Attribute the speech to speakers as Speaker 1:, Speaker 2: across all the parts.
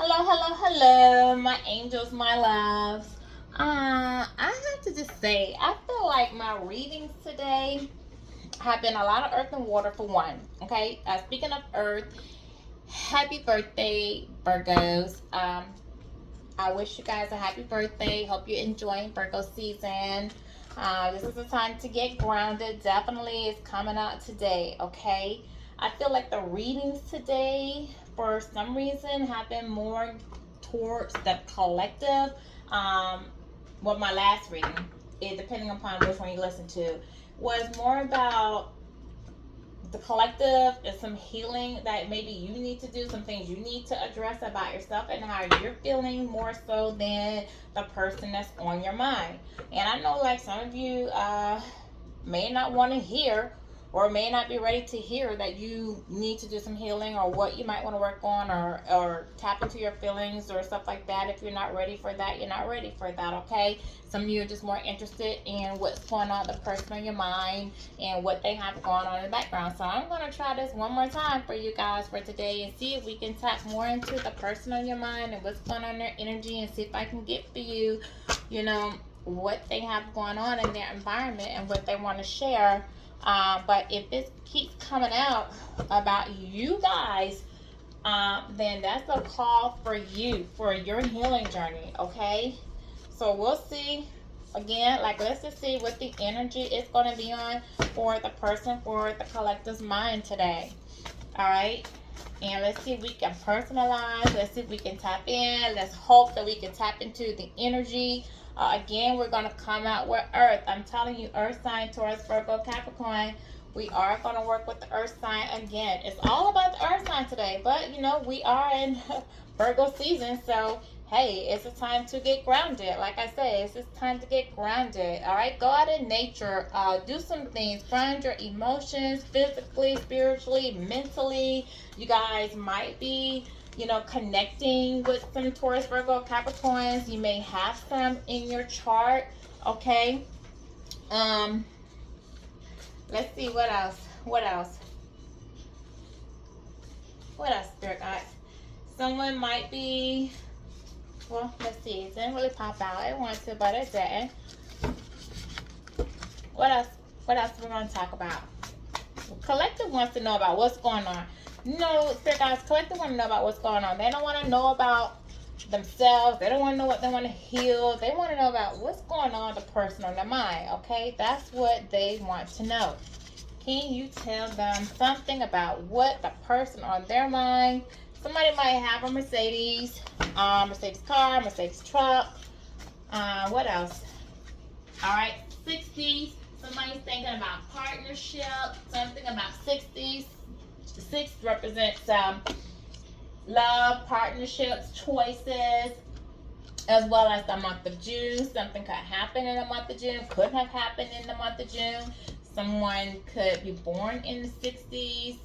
Speaker 1: Hello, my angels, my loves. I have to just say, I feel like my readings today have been a lot of earth and water for one. Okay, speaking of earth, happy birthday, Virgos. I wish you guys a happy birthday. Hope you're enjoying Virgo season. This is the time to get grounded. Definitely is coming out today, okay? I feel like the readings today, for some reason, have been more towards the collective. Um, well, my last reading, depending upon which one you listen to, was more about the collective and some healing that maybe you need to do, some things you need to address about yourself and how you're feeling more so than the person that's on your mind. And I know, like, some of you may not want to hear or may not be ready to hear that you need to do some healing or what you might want to work on or tap into your feelings or stuff like that. If you're not ready for that, you're not ready for that, okay? Some of you are just more interested in what's going on, the person on your mind, and what they have going on in the background. So I'm going to try this one more time for you guys for today and see if we can tap more into the person on your mind and what's going on in their energy, and see if I can get for you, you know, what they have going on in their environment and what they want to share. But if this keeps coming out about you guys, then that's a call for you, for your healing journey, okay? So we'll see. Again, like, let's just see what the energy is going to be on for the person, for the collective's mind today. All right? And let's see if we can personalize. Let's see if we can tap in. Let's hope that we can tap into the energy. Again, we're going to come out with Earth. I'm telling you, Earth sign, Taurus, Virgo, Capricorn. We are going to work with the Earth sign again. It's all about the Earth sign today. But, you know, we are in Virgo season. So, hey, it's a time to get grounded. Like I say, it's just time to get grounded. All right? Go out in nature. Do some things. Ground your emotions physically, spiritually, mentally. You guys might be, you know, connecting with some Taurus, Virgo, Capricorns. You may have some in your chart. Okay. Let's see what else. What else, Spirit guys? Someone might be. Well, let's see. It didn't really pop out. It wanted to, but it didn't. What else? What else we're going to talk about? Collective wants to know about what's going on. No, Spirit guys, collective want to know about what's going on. They don't want to know about themselves. They don't want to know what they want to heal. They want to know about what's going on with the person on their mind, okay? That's what they want to know. Can you tell them something about what the person on their mind? Somebody might have a Mercedes, Mercedes car, Mercedes truck. What else? All right, 60s. Somebody's thinking about partnership, something about 60s. The 6 represents love, partnerships, choices, as well as the month of June. Something could happen in the month of June, could have happened in the month of June. Someone could be born in the 60s.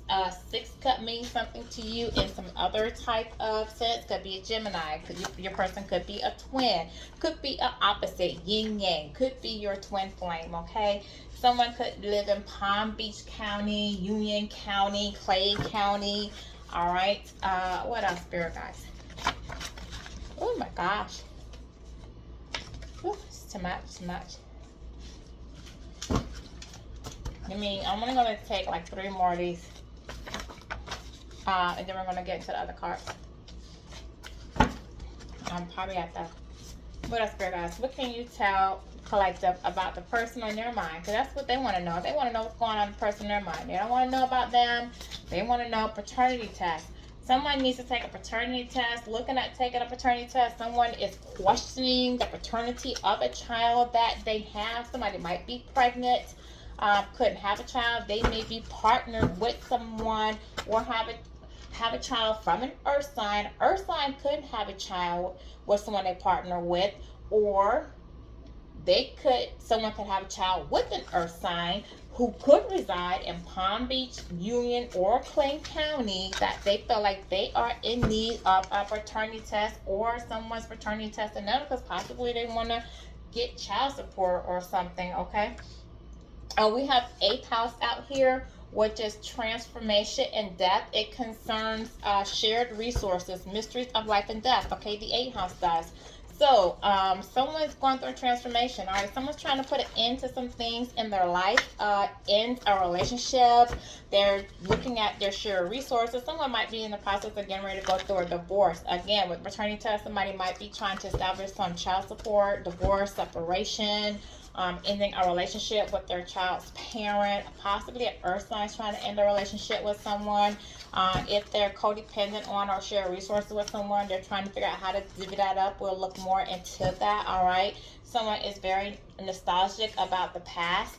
Speaker 1: 6 could mean something to you in some other type of sense. Could be a Gemini. Your person could be a twin. Could be an opposite, yin yang. Could be your twin flame, okay? Someone could live in Palm Beach County, Union County, Clay County. All right. What else, Spirit guys? Oh my gosh. Ooh, it's too much. I'm only going to take like 3 more of these. And then we're going to get into the other cards. I'm probably at the... What else, Spirit guys? What can you tell collective about the person on your mind? Because that's what they want to know. They want to know what's going on with the person in their mind. They don't want to know about them. They want to know paternity test. Someone needs to take a paternity test. Looking at taking a paternity test. Someone is questioning the paternity of a child that they have. Somebody might be pregnant. Couldn't have a child. They may be partnered with someone or have a child from an earth sign. Earth sign could have a child with someone they partner with, or someone could have a child with an earth sign who could reside in Palm Beach, Union, or Clay County, that they feel like they are in need of a paternity test or someone's paternity test, and because possibly they want to get child support or something, okay? We have 8th house out here, which is transformation and death. It concerns shared resources, mysteries of life and death. Okay, the 8th house does. So, someone's going through a transformation. All right, someone's trying to put an end to some things in their life, end a relationship. They're looking at their shared resources. Someone might be in the process of getting ready to go through a divorce. Again, with returning test, somebody might be trying to establish some child support, divorce, separation, ending a relationship with their child's parent, possibly an earth sign trying to end a relationship with someone. If they're codependent on or share resources with someone, they're trying to figure out how to divvy that up. We'll look more into that. All right. Someone is very nostalgic about the past.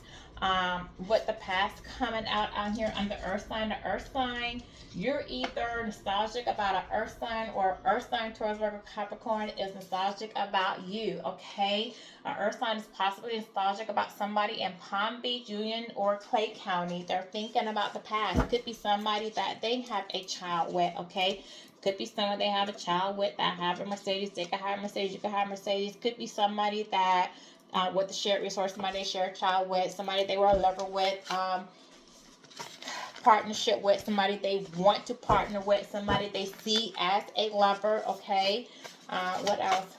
Speaker 1: With the past coming out here on the the earth sign, you're either nostalgic about an earth sign, or earth sign towards Virgo Capricorn is nostalgic about you. Okay. An earth sign is possibly nostalgic about somebody in Palm Beach, Union, or Clay County. They're thinking about the past. It could be somebody that they have a child with. Okay. Could be someone they have a child with that have a Mercedes. They could have a Mercedes. You could have a Mercedes. Could be somebody that with the shared resource, somebody they share a child with, somebody they were a lover with, partnership with, somebody they want to partner with, somebody they see as a lover. Okay. What else?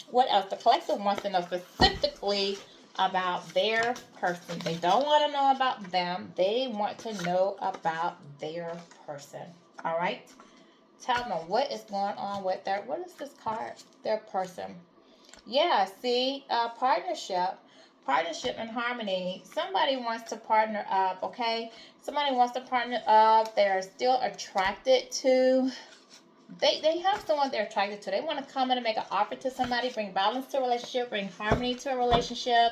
Speaker 1: What else? The collective wants to know specifically about their person. They don't want to know about them. They want to know about their person. All right. Tell them what is going on with their, what is this card? Their person. Yeah, see, partnership and harmony. Somebody wants to partner up, okay? Somebody wants to partner up. They're still attracted to, they have someone they're attracted to. They want to come in and make an offer to somebody, bring balance to a relationship, bring harmony to a relationship,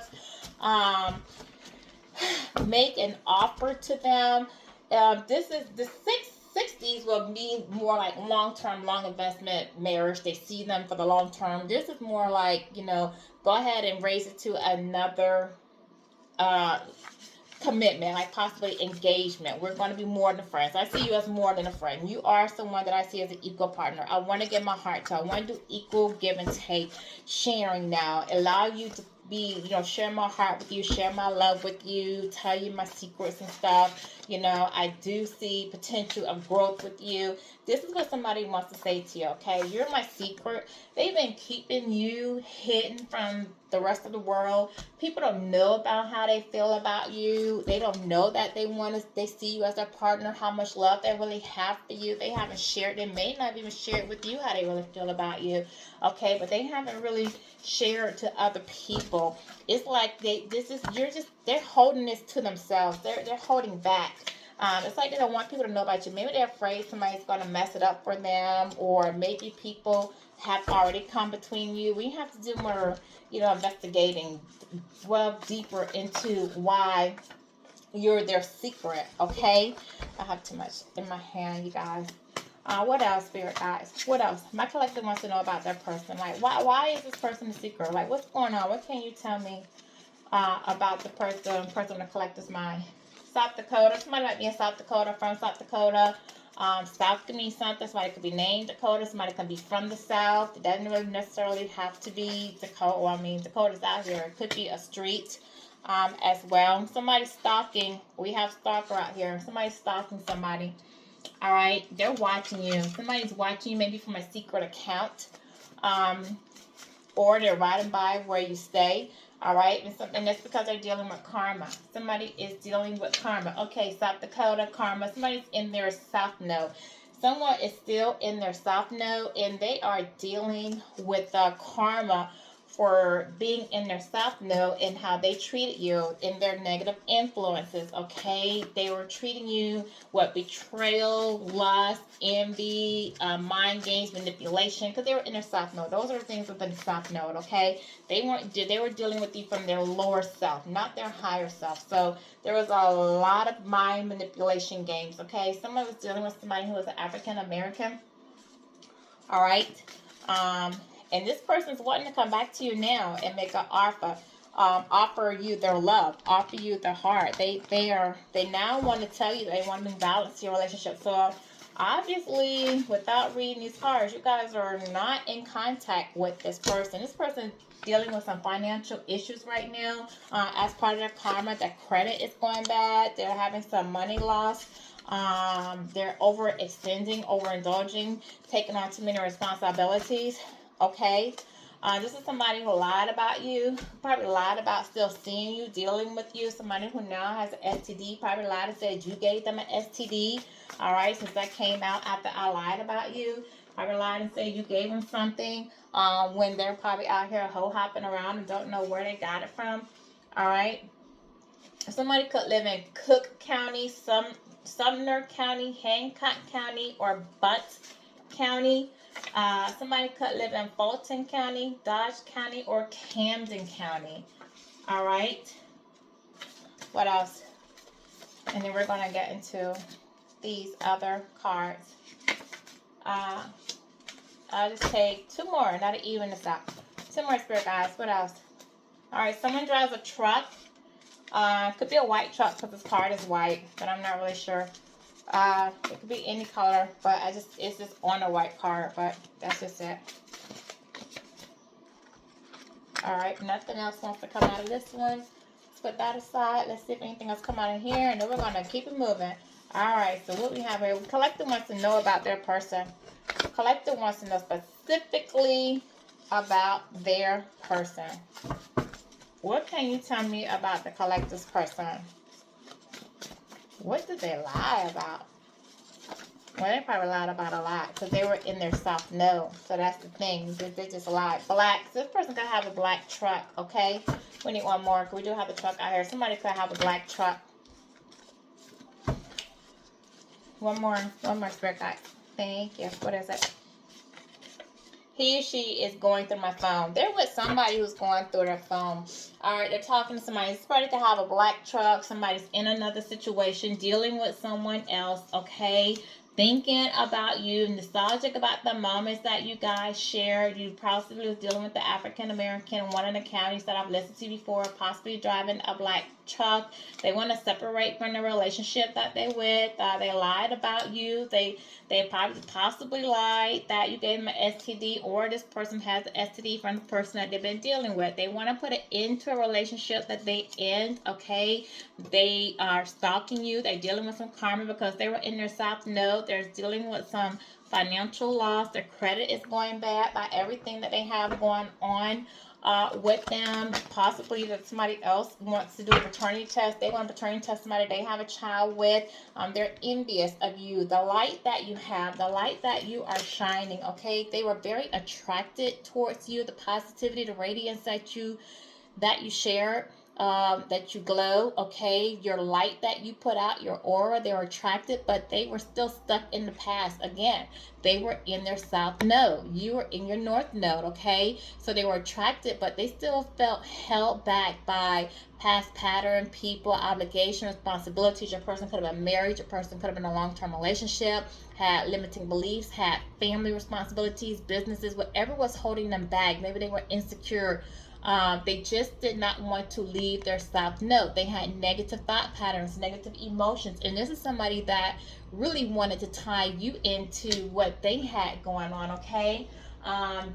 Speaker 1: make an offer to them. This is the 60s will be more like long-term, long investment marriage. They see them for the long term. This is more like, go ahead and raise it to another commitment, like possibly engagement. We're going to be more than friends. I see you as more than a friend. You are someone that I see as an equal partner. I want to give my heart to. I want to do equal give and take, sharing now. Allow you to be, share my heart with you, share my love with you, tell you my secrets and stuff. I do see potential of growth with you. This is what somebody wants to say to you, okay? You're my secret. They've been keeping you hidden from the rest of the world. People don't know about how they feel about you. They don't know that they see you as their partner, how much love they really have for you. They haven't shared, they may not even share it with you how they really feel about you. Okay, but they haven't really shared to other people. It's like they're holding this to themselves. They're holding back. It's like they don't want people to know about you. Maybe they're afraid somebody's going to mess it up for them, or maybe people have already come between you. We have to do more, investigating, delve deeper into why you're their secret, okay? I have too much in my hand, you guys. What else, spirit guys? What else? My collective wants to know about their person. Like, why is this person a secret? Like, what's going on? What can you tell me about the person in the collective's mind? South Dakota. Somebody might be in South Dakota, from South Dakota. South could mean something. Somebody could be named Dakota. Somebody could be from the South. It doesn't really necessarily have to be Dakota. Well, Dakota's out here. It could be a street as well. Somebody's stalking. We have stalker out here. Somebody's stalking somebody. All right. They're watching you. Somebody's watching you maybe from a secret account. Or they're riding by where you stay. All right, and that's because they're dealing with karma. Somebody is dealing with karma. Okay, South Dakota, karma. Somebody's in their south node. Someone is still in their south node, and they are dealing with karma for being in their south node and how they treated you in their negative influences. Okay, they were treating you with betrayal, lust, envy, mind games, manipulation, because they were in their south node. Those are the things within the south node. Okay, they were dealing with you from their lower self, not their higher self. So there was a lot of mind manipulation games. Okay, someone was dealing with somebody who was an African American. All right. And this person's wanting to come back to you now and make an offer. Offer you their love, offer you their heart. They now want to tell you they want to balance your relationship. So Obviously, without reading these cards, you guys are not in contact with this person. This person dealing with some financial issues right now. As part of their karma, their credit is going bad. They're having some money loss. They're overextending, overindulging, taking on too many responsibilities. Okay. This is somebody who lied about you, probably lied about still seeing you, dealing with you. Somebody who now has an STD, probably lied and said you gave them an STD. All right, since that came out after I lied about you, probably lied and said you gave them something when they're probably out here hoe hopping around and don't know where they got it from. All right. Somebody could live in Cook County, Sumner County, Hancock County, or Butte County. Somebody could live in Fulton County, Dodge County, or Camden County. All right. What else? And then we're going to get into these other cards. I'll just take two more, not to even this out. Two more, spirit guys. What else? All right. Someone drives a truck. Could be a white truck because this card is white, but I'm not really sure. It could be any color, but it's just on a white card, but that's just it. All right, nothing else wants to come out of this one. Let's put that aside. Let's see if anything else come out of here, and then we're gonna keep it moving. All right, so what we have here, Collector wants to know about their person. Collector wants to know specifically about their person. What can you tell me about the collector's person? What did they lie about? Well, they probably lied about a lot because they were in their soft no. So that's the thing. They just lied. Black. This person could have a black truck, okay? We need one more. We do have a truck out here. Somebody could have a black truck. One more spirit guide. Thank you. What is it? He or she is going through my phone. They're with somebody who's going through their phone. All right, they're talking to somebody. Somebody could have a black truck. Somebody's in another situation, dealing with someone else, okay? Thinking about you, nostalgic about the moments that you guys shared. You possibly was dealing with the African American, one of the counties that I've listened to before, possibly driving a black truck. They want to separate from the relationship that they with. They lied about you. They possibly lied that you gave them an STD, or this person has an STD from the person that they've been dealing with. They want to put it into a relationship that they end, okay? They are stalking you. They're dealing with some karma because they were in their south node. They're dealing with some financial loss. Their credit is going bad by everything that they have going on with them. Possibly that somebody else wants to do a paternity test. They want to paternity test somebody they have a child with. They're envious of you, the light that you have, the light that you are shining, okay? They were very attracted towards you, the positivity, the radiance that you share, that you glow, okay? Your light that you put out, your aura, they were attracted, but they were still stuck in the past. Again, they were in their south node. You were in your north node, okay? So they were attracted, but they still felt held back by past pattern, people, obligation, responsibilities. Your person could have been married. Your person could have been in a long-term relationship, had limiting beliefs, had family responsibilities, businesses, whatever was holding them back. Maybe they were insecure. They just did not want to leave their south node. They had negative thought patterns, negative emotions. And this is somebody that really wanted to tie you into what they had going on, okay?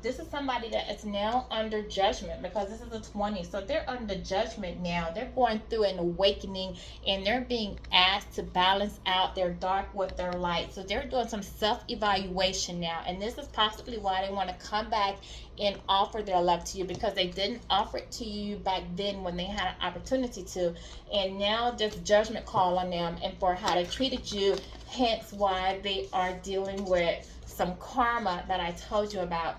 Speaker 1: This is somebody that is now under judgment because this is a 20. So they're under judgment now. They're going through an awakening and they're being asked to balance out their dark with their light. So they're doing some self-evaluation now. And this is possibly why they want to come back and offer their love to you, because they didn't offer it to you back then when they had an opportunity to. And now there's a judgment call on them and for how they treated you, hence why they are dealing with some karma that I told you about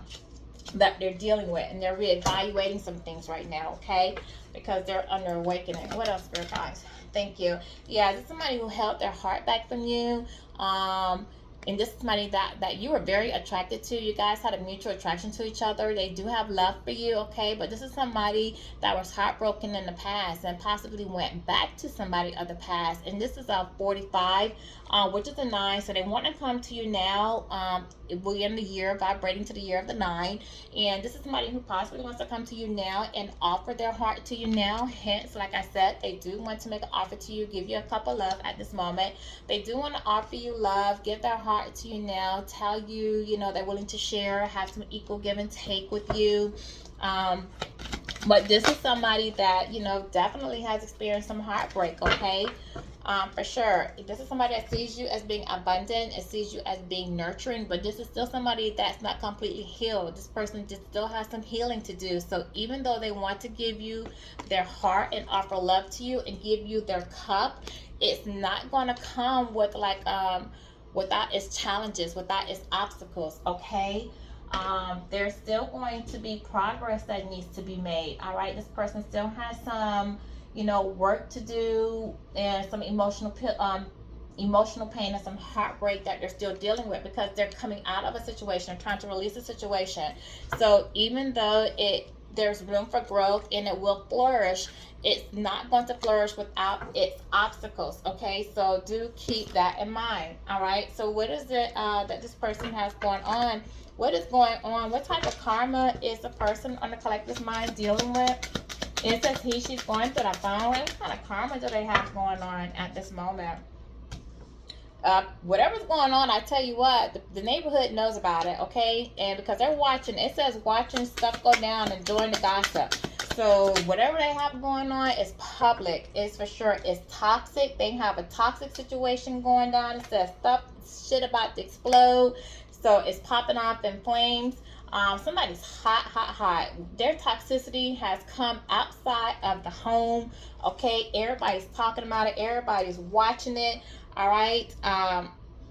Speaker 1: that they're dealing with, and they're reevaluating some things right now, okay? Because they're under awakening. What else, spirit guys? Thank you. Yeah, this is somebody who held their heart back from you. And this is somebody that you were very attracted to. You guys had a mutual attraction to each other. They do have love for you, okay? But this is somebody that was heartbroken in the past and possibly went back to somebody of the past. And this is a 45, which is a 9. So they want to come to you now. we're in the year, vibrating to the year of the 9. And this is somebody who possibly wants to come to you now and offer their heart to you now. Hence, like I said, they do want to make an offer to you, give you a cup of love at this moment. They do want to offer you love, give their heart to you now, tell you, they're willing to share, have some equal give and take with you. But this is somebody that, definitely has experienced some heartbreak, okay? For sure. This is somebody that sees you as being abundant and sees you as being nurturing, but this is still somebody that's not completely healed. This person just still has some healing to do. So even though they want to give you their heart and offer love to you and give you their cup, it's not going to come with without its challenges, without its obstacles, okay? There's still going to be progress that needs to be made. All right, this person still has some, work to do and some emotional pain and some heartbreak that they're still dealing with, because they're coming out of a situation, trying to release a situation. So even though there's room for growth and it will flourish, it's not going to flourish without its obstacles, okay? So do keep that in mind. All right, so what is it that this person has going on? What is going on? What type of karma is the person on the collective mind dealing with? It says she's going through the phone. What kind of karma do they have going on at this moment? Whatever's going on, I tell you what, the neighborhood knows about it, okay? And because they're watching, it says watching stuff go down and enjoying the gossip. So whatever they have going on is public. It's for sure. It's toxic. They have a toxic situation going down. It says shit about to explode. So it's popping off in flames. Somebody's hot. Their toxicity has come outside of the home. Okay, everybody's talking about it. Everybody's watching it. All right.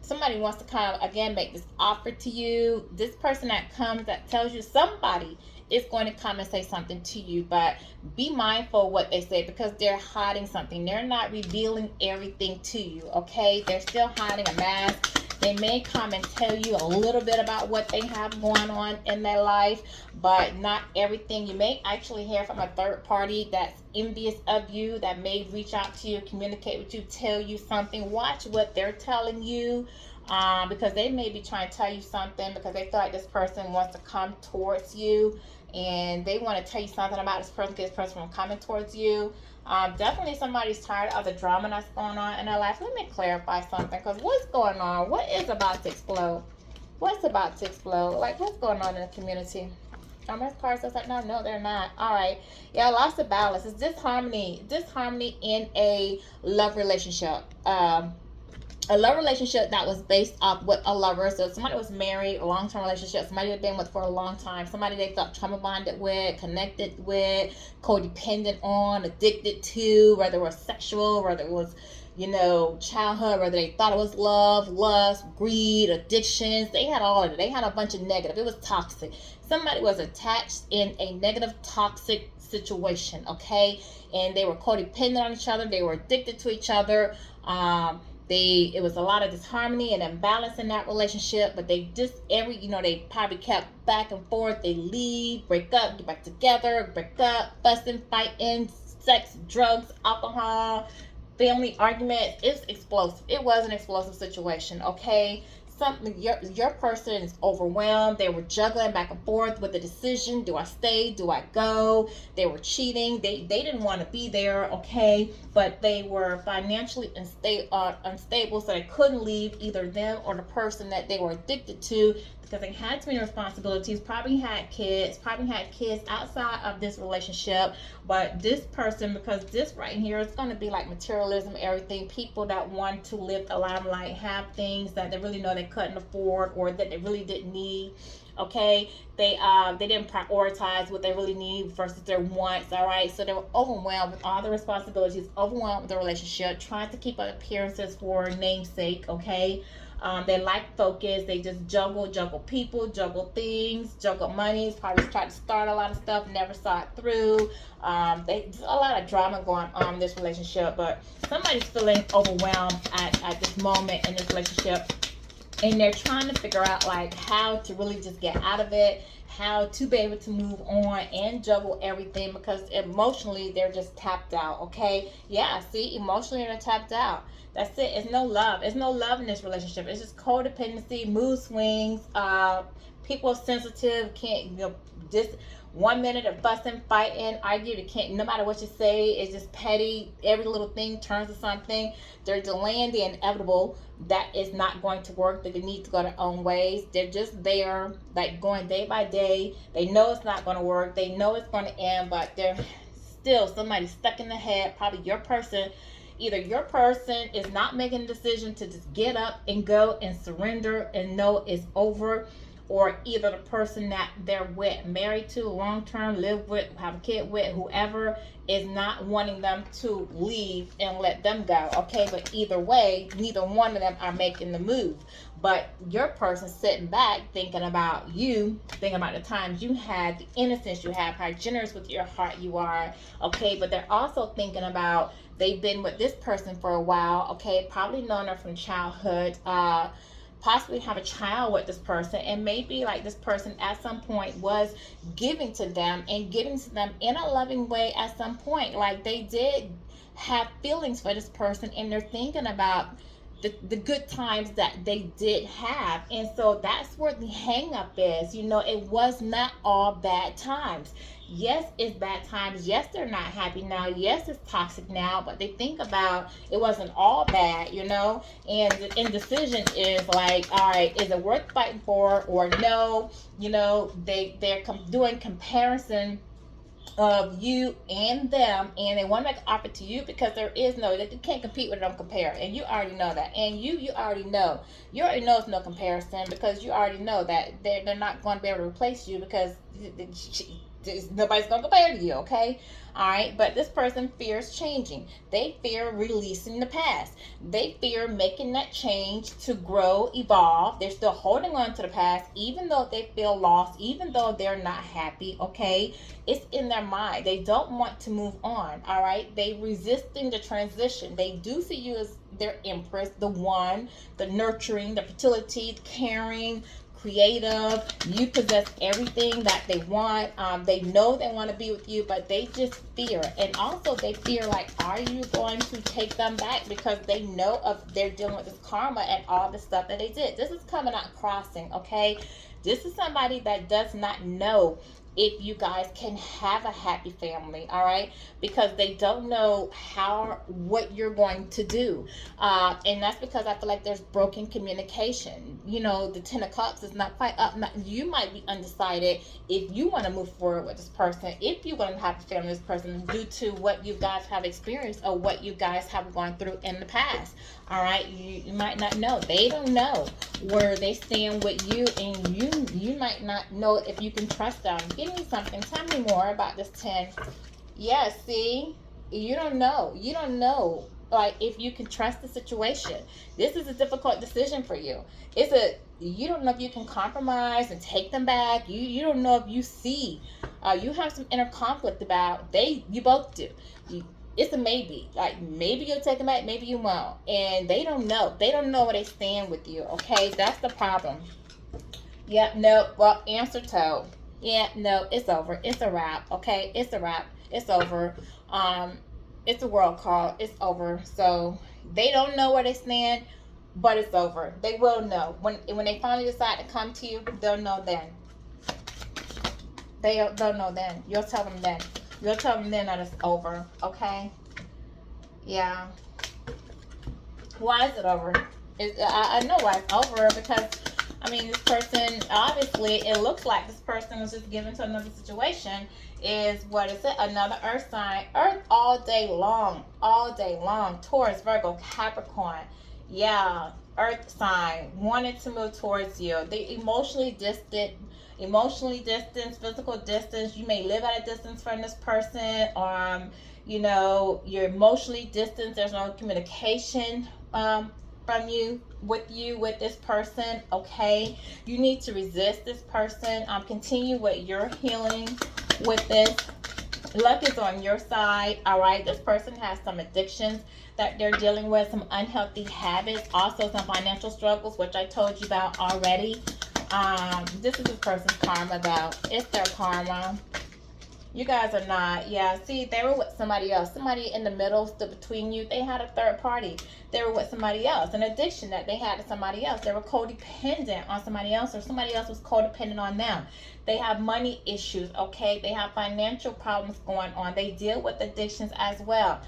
Speaker 1: Somebody wants to come again, make this offer to you. This person that comes, that tells you, somebody is going to come and say something to you, but be mindful what they say, because they're hiding something. They're not revealing everything to you. Okay, they're still hiding a mask. They may come and tell you a little bit about what they have going on in their life, but not everything. You may actually hear from a third party that's envious of you, that may reach out to you, communicate with you, tell you something. Watch what they're telling you, because they may be trying to tell you something because they feel like this person wants to come towards you, and they want to tell you something about this person, get this person from coming towards you. Definitely somebody's tired of the drama that's going on in their life. Let me clarify something, because what's going on? What is about to explode? What's about to explode? Like, what's going on in the community? This card says like, no, they're not. All right. Yeah, lots of balance. It's disharmony in a love relationship. A love relationship that was based off with a lover. So somebody was married, a long-term relationship, somebody they've been with for a long time, somebody they felt trauma bonded with, connected with, codependent on, addicted to, whether it was sexual, whether it was, childhood, whether they thought it was love, lust, greed, addictions. They had all of it. They had a bunch of negative. It was toxic. Somebody was attached in a negative, toxic situation, okay? And they were codependent on each other. They were addicted to each other. It was a lot of disharmony and imbalance in that relationship, but they probably kept back and forth. They leave, break up, get back together, break up, fussing, fighting, sex, drugs, alcohol, family arguments. It's explosive. It was an explosive situation, okay? Your person is overwhelmed. They were juggling back and forth with the decision. Do I stay? Do I go? They were cheating. They didn't want to be there, okay? But they were financially unstable, so they couldn't leave either them or the person that they were addicted to, because they had too many responsibilities, probably had kids outside of this relationship. But this person, because this right here is going to be like materialism, everything, people that want to live the limelight, have things that they really know they couldn't afford or that they really didn't need. Okay, they didn't prioritize what they really need versus their wants. All right, so they were overwhelmed with all the responsibilities, overwhelmed with the relationship, trying to keep up appearances for namesake. Okay, they lack focus. They just juggle people, juggle things, juggle monies. Probably tried to start a lot of stuff, never saw it through. There's a lot of drama going on in this relationship, but somebody's feeling overwhelmed at this moment in this relationship. and they're trying to figure out like how to really just get out of it, how to be able to move on and juggle everything, because emotionally they're just tapped out. Okay, yeah, see, emotionally they're tapped out. That's it. It's no love. It's no love in this relationship. It's just codependency, mood swings. People are sensitive, can't, just 1 minute of fussing, fighting, arguing. It can't, no matter what you say, it's just petty. Every little thing turns to something. They're delaying the inevitable that is not going to work. They need to go their own ways. They're just there, like going day by day. They know it's not going to work. They know it's going to end, but they're still somebody stuck in the head. Probably your person. Either your person is not making a decision to just get up and go and surrender and know it's over, or either the person that they're with, married to, long term, live with, have a kid with, whoever, is not wanting them to leave and let them go. Okay, but either way, neither one of them are making the move. But your person sitting back thinking about you, thinking about the times you had, the innocence you have, how generous with your heart you are. Okay, but they're also thinking about, they've been with this person for a while. Okay, probably known her from childhood. Possibly have a child with this person, and maybe like this person at some point was giving to them and giving to them in a loving way at some point. Like they did have feelings for this person, and they're thinking about the good times that they did have. And so that's where the hang up is. It was not all bad times. Yes, it's bad times. Yes, they're not happy now. Yes, it's toxic now. But they think about, it wasn't all bad, and the indecision is like, all right, is it worth fighting for or no? They're doing comparison of you and them, and they want to make an offer to you, because there is no, they can't compete with them, compare, and you already know that. And you already know it's no comparison, because you already know that they're not going to be able to replace you, because nobody's going to compare to you. Okay, all right. But this person fears changing. They fear releasing the past. They fear making that change to grow, evolve. They're still holding on to the past, even though they feel lost, even though they're not happy. Okay, it's in their mind. They don't want to move on. All right, they resisting the transition. They do see you as their empress, the one, the nurturing, the fertility, the caring, creative. You possess everything that they want. They know they want to be with you, but they just fear. And also they fear, like, are you going to take them back? Because they know they're dealing with this karma and all the stuff that they did. This is coming out crossing. Okay, this is somebody that does not know if you guys can have a happy family. All right, because they don't know what you're going to do, and that's because I feel like there's broken communication. The 10 of Cups is not quite up. You might be undecided if you want to move forward with this person, if you want to have a family with this person, due to what you guys have experienced or what you guys have gone through in the past. All right, you might not know. They don't know where they stand with you, and you might not know if you can trust them. Give me something. Tell me more about this 10. Yeah, see, you don't know. You don't know, like, if you can trust the situation. This is a difficult decision for you. You don't know if you can compromise and take them back. You don't know if you see. You have some inner conflict about. You both do. It's a maybe. Like, maybe you'll take them back, maybe you won't. And they don't know. They don't know where they stand with you. Okay, that's the problem. Yeah, no. Well, answer toe. Yeah, no, it's over. It's a wrap. Okay, it's a wrap. It's over. It's a world call. It's over. So they don't know where they stand, but it's over. They will know when they finally decide to come to you. They'll know then. They'll know then. You'll tell them then. You'll tell them then that it's over. Okay. Yeah. Why is it over? I know why it's over, because this person, obviously, it looks like this person was just given to another situation. Is, what is it? Another earth sign. Earth all day long. All day long. Taurus, Virgo, Capricorn. Yeah. Earth sign. Wanted to move towards you. They emotionally distant, physical distance. You may live at a distance from this person. You're emotionally distant. There's no communication from you with this person. Okay, you need to resist this person. Continue with your healing with this Luck is on your side. All right, this person has some addictions that they're dealing with, some unhealthy habits, also some financial struggles, which I told you about already. This is this person's karma, though. It's their karma. You guys are not. Yeah, see, they were with somebody else. Somebody in the middle stood between you. They had a third party. They were with somebody else. An addiction that they had to somebody else. They were codependent on somebody else, or somebody else was codependent on them. They have money issues, okay? They have financial problems going on. They deal with addictions as well.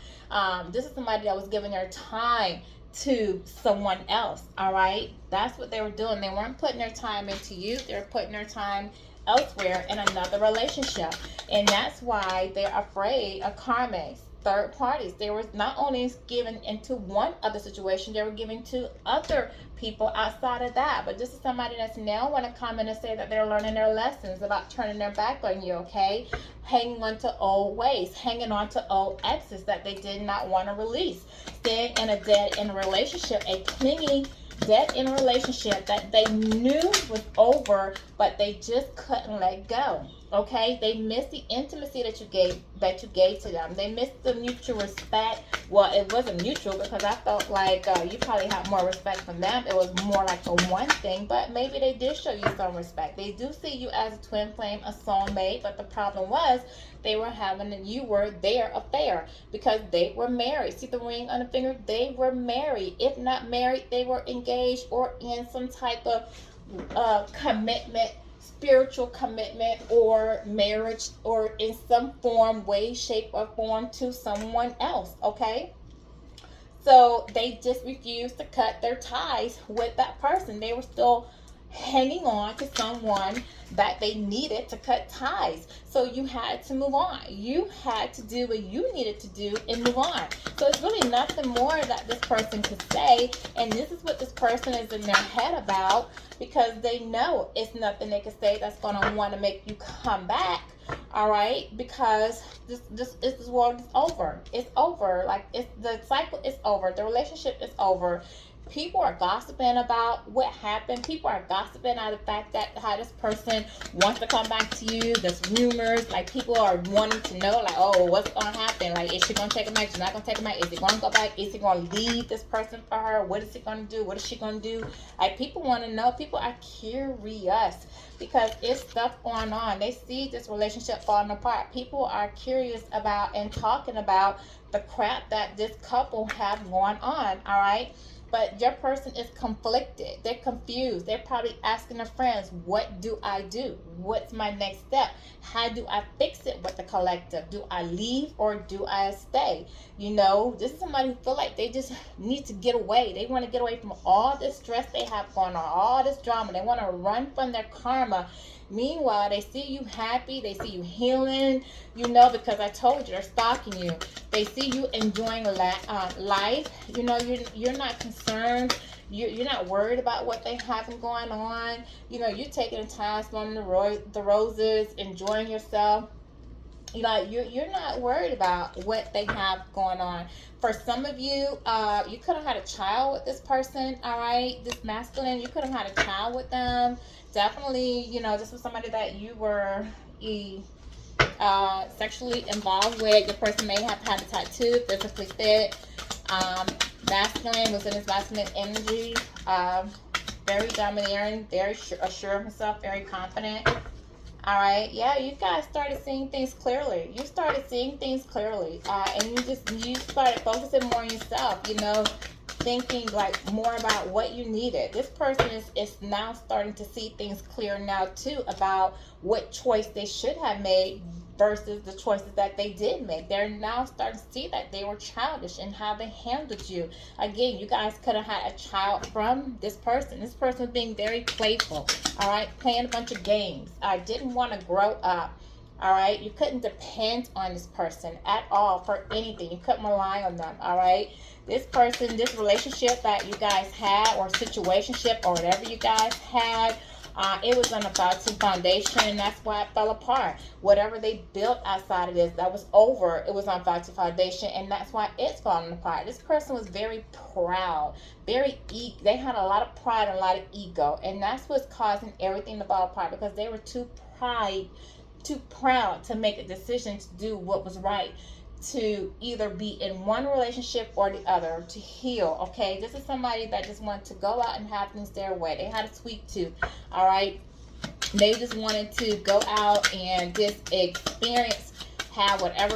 Speaker 1: This is somebody that was giving their time to someone else, all right? That's what they were doing. They weren't putting their time into you. They were putting their time elsewhere in another relationship. And that's why they're afraid of karmas, third parties. They were not only given into one other situation, they were giving to other people outside of that. But this is somebody that's now want to come in and say that they're learning their lessons about turning their back on you, okay? Hanging on to old ways, hanging on to old exes that they did not want to release, staying in a dead end relationship, a clingy dead in a relationship that they knew was over, but they just couldn't let go. Okay, they missed the intimacy that you gave to them. They missed the mutual respect. Well, it wasn't mutual, because I felt like you probably had more respect from them. It was more like a one thing, but maybe they did show you some respect. They do see you as a twin flame, a soulmate, but the problem was you were their affair, because they were married. See the ring on the finger? They were married. If not married, they were engaged or in some type of commitment, spiritual commitment, or marriage, or in some form, way, shape, or form to someone else, okay? So they just refused to cut their ties with that person. They were still hanging on to someone that they needed to cut ties. So you had to move on. You had to do what you needed to do and move on. So it's really nothing more that this person could say. And this is what this person is in their head about, because they know it's nothing they can say that's going to want to make you come back. All right, because this world is over. It's over. Like, the cycle is over. The relationship is over. People are gossiping about what happened. People are gossiping out of the fact that how this person wants to come back to you. There's rumors. Like, people are wanting to know, like, oh, what's going to happen? Like, is she going to take him back? She's not going to take him back. Is he going to go back? Is he going to leave this person for her? What is he going to do? What is she going to do? Like, people want to know. People are curious, because it's stuff going on. They see this relationship falling apart. People are curious about and talking about the crap that this couple have going on, all right? But your person is conflicted. They're confused. They're probably asking their friends, what do I do? What's my next step? How do I fix it with the collective? Do I leave or do I stay? You know, this is somebody who feel like they just need to get away. They want to get away from all this stress they have going on, all this drama. They want to run from their karma. Meanwhile, they see you happy. They see you healing, you know, because I told you, they're stalking you. They see you enjoying life. You know, you're not concerned. You're not worried about what they have going on. You know, you're taking the time, smelling the roses, enjoying yourself. You know, you're not worried about what they have going on. For some of you, you could have had a child with this person, all right? This masculine, you could have had a child with them. Definitely, you know, this was somebody that you were sexually involved with. Your person may have had a tattoo, physically fit. Masculine was in his masculine energy. Very domineering, very assured of himself, very confident. All right, yeah, you guys started seeing things clearly. You started seeing things clearly, and you started focusing more on yourself. You know, thinking like more about what you needed. This person is now starting to see things clear now too, about what choice they should have made versus the choices that they did make. They're now starting to see that they were childish in how they handled you. Again, you guys could have had a child from this person. This person was being very playful, all right, playing a bunch of games. I didn't want to grow up. All right, you couldn't depend on this person at all for anything. You couldn't rely on them. All right, this person, this relationship that you guys had, or situationship, or whatever you guys had, it was on a faulty foundation, and that's why it fell apart. Whatever they built outside of this, that was over, it was on faulty foundation, and that's why it's falling apart. This person was very proud, they had a lot of pride and a lot of ego, and that's what's causing everything to fall apart, because they were too too proud to make a decision to do what was right, to either be in one relationship or the other, to heal. Okay, this is somebody that just wanted to go out and have things their way. They had a sweet tooth. All right, they just wanted to go out and just experience, have whatever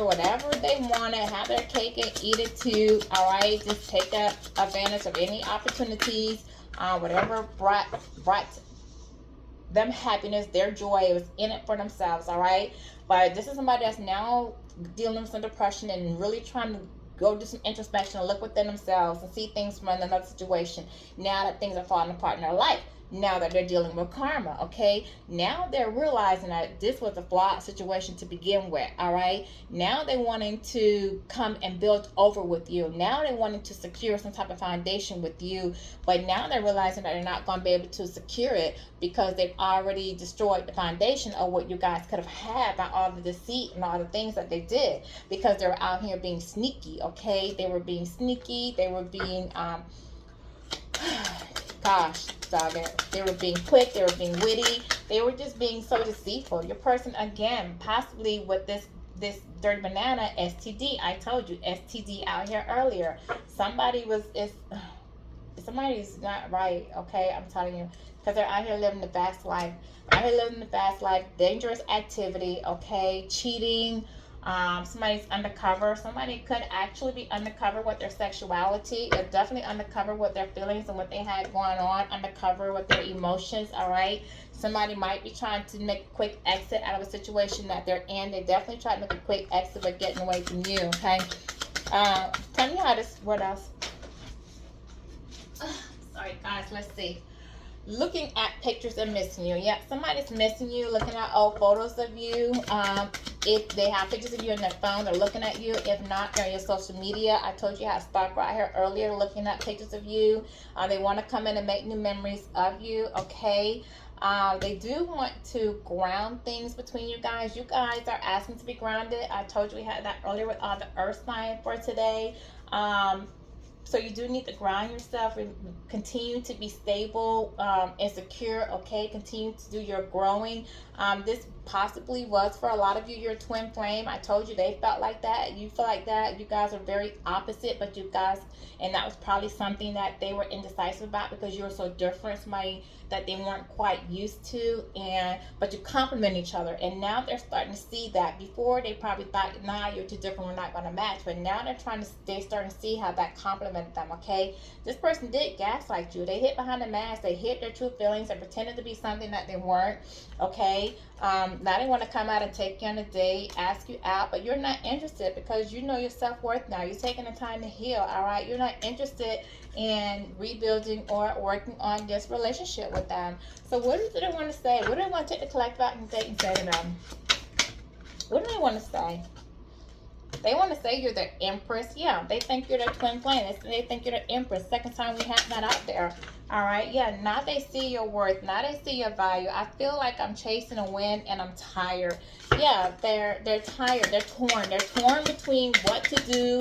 Speaker 1: they wanted, have their cake and eat it too. All right, just take advantage of any opportunities, whatever brought them happiness, their joy. It was in it for themselves. All right, but this is somebody that's now dealing with some depression and really trying to go do some introspection and look within themselves and see things from another situation. Now that things are falling apart in their life, now that they're dealing with karma, okay, now they're realizing that this was a flawed situation to begin with. All right, now they wanting to come and build over with you. Now they wanting to secure some type of foundation with you, but now they're realizing that they're not going to be able to secure it because they've already destroyed the foundation of what you guys could have had by all the deceit and all the things that they did, because they were out here being sneaky. Okay, they were being sneaky, they were being gosh, dog it. They were being quick, they were being witty, they were just being so deceitful. Your person, again, possibly with this dirty banana, STD. I told you, STD out here earlier. Somebody's not right, okay? I'm telling you, because they're out here living the fast life. Out here living the fast life, dangerous activity, okay? Cheating. Somebody's undercover. Somebody could actually be undercover with their sexuality. They're definitely undercover with their feelings and what they had going on. Undercover with their emotions. All right. Somebody might be trying to make a quick exit out of a situation that they're in. They definitely try to make a quick exit, but getting away from you. Okay. Tell me how this. What else? Sorry, guys. Let's see. Looking at pictures and missing you. Yeah, somebody's missing you, looking at old photos of you. If they have pictures of you in their phone, they're looking at you. If not, they're on your social media. I told you how to start right here earlier, looking at pictures of you. They want to come in and make new memories of you. Okay. They do want to ground things between you guys. You guys are asking to be grounded. I told you we had that earlier with all the earth sign for today. So you do need to ground yourself and continue to be stable and secure, okay? Continue to do your growing. This possibly was for a lot of you your twin flame. I told you they felt like that. You feel like that. You guys are very opposite, but you guys, and that was probably something that they were indecisive about because you were so different, somebody that they weren't quite used to, but you complement each other. And now they're starting to see that. Before they probably thought, nah, you're too different, we're not going to match. But now they're starting to see how that complimented them, okay? This person did gaslight you. They hid behind the mask. They hid their true feelings and pretended to be something that they weren't, okay? Now they want to come out and take you on a date, ask you out, but you're not interested because you know your self-worth now. You're taking the time to heal, all right? You're not interested in rebuilding or working on this relationship with them. So what do they want to say? What do they want to take the collective out and say to them? What do they want to say? They want to say you're their empress. Yeah, they think you're their twin flame. They think you're the empress. Second time we have that out there. All right. Yeah, now they see your worth. Now they see your value. I feel like I'm chasing a wind and I'm tired. Yeah, they're tired. They're torn. They're torn between what to do.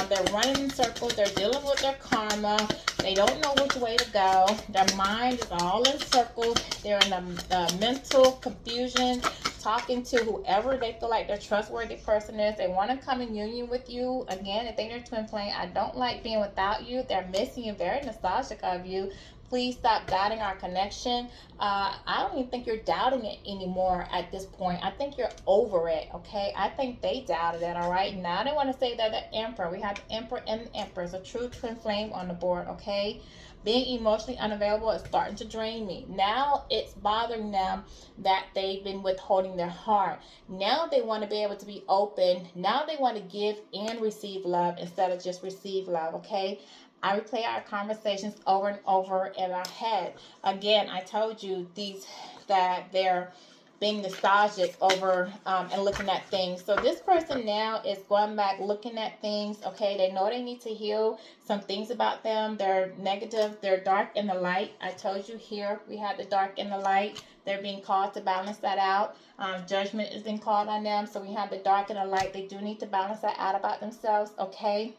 Speaker 1: They're running in circles. They're dealing with their karma. They don't know which way to go. Their mind is all in circles. They're in a mental confusion, talking to whoever they feel like their trustworthy person is. They want to come in union with you. Again, if they're twin flame, I don't like being without you. They're missing you, very nostalgic of you. Please stop doubting our connection. I don't even think you're doubting it anymore at this point. I think you're over it, okay? I think they doubted it, all right? Now they want to say they're the emperor. We have the emperor and the empress, a true twin flame on the board, okay? Being emotionally unavailable is starting to drain me. Now it's bothering them that they've been withholding their heart. Now they want to be able to be open. Now they want to give and receive love instead of just receive love, okay? I replay our conversations over and over in our head. Again, I told you that they're being nostalgic over and looking at things. So this person now is going back looking at things. Okay, they know they need to heal some things about them. They're negative. They're dark in the light. I told you here we had the dark and the light. They're being called to balance that out. Judgment is being called on them. So we have the dark and the light. They do need to balance that out about themselves. Okay.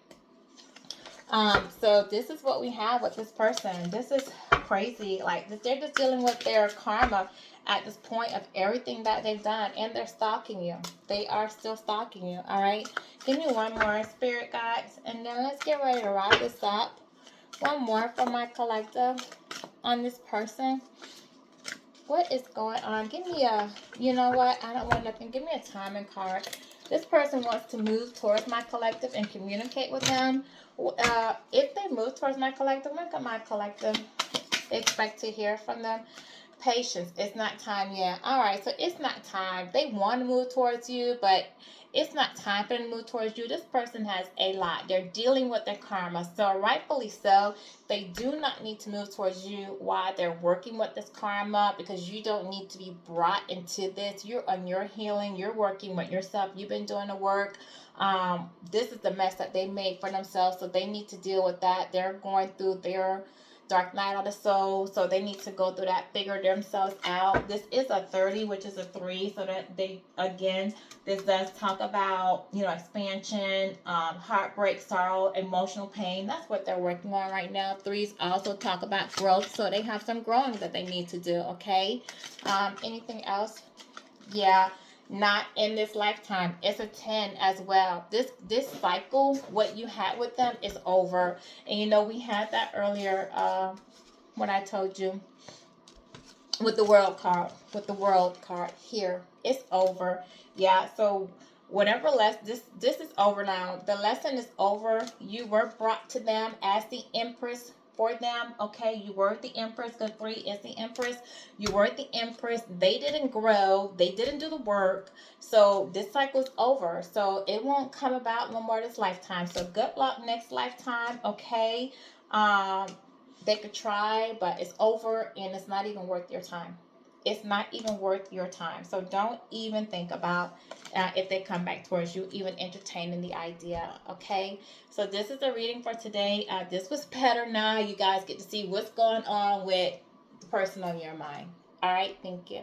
Speaker 1: So this is what we have with this person. This is crazy. Like they're just dealing with their karma at this point of everything that they've done, and they're stalking you. They are still stalking you. All right. Give me one more, spirit guides, and then let's get ready to wrap this up. One more for my collective on this person. What is going on? Give me a, you know what? I don't want nothing. Give me a timing card. This person wants to move towards my collective and communicate with them. If they move towards my collective, look at my collective. Expect to hear from them. Patience. It's not time yet. All right, so it's not time. They want to move towards you, but it's not time for them to move towards you. This person has a lot. They're dealing with their karma. So rightfully so, they do not need to move towards you while they're working with this karma, because you don't need to be brought into this. You're on your healing. You're working with yourself. You've been doing the work. This is the mess that they made for themselves, so they need to deal with that. They're going through their dark night of the soul, so they need to go through that, figure themselves out. This is a 30, which is a 3, so that they, again, this does talk about, you know, expansion, heartbreak, sorrow, emotional pain. That's what they're working on right now. 3s also talk about growth, so they have some growing that they need to do. Okay. Anything else? Yeah, not in this lifetime. It's a 10 as well. This cycle, what you had with them, is over. And you know, we had that earlier when I told you with the world card. With the world card here, it's over. Yeah, so whatever this is over now. The lesson is over. You were brought to them as the empress for them. Okay, you were the empress. The 3 is the empress. You were the empress. They didn't grow. They didn't do the work. So this cycle's over. So it won't come about no more this lifetime. So good luck next lifetime. Okay. They could try, but it's over, and it's not even worth your time. It's not even worth your time. So don't even think about if they come back towards you, even entertaining the idea. Okay. So this is the reading for today. This was better. Now you guys get to see what's going on with the person on your mind. All right. Thank you.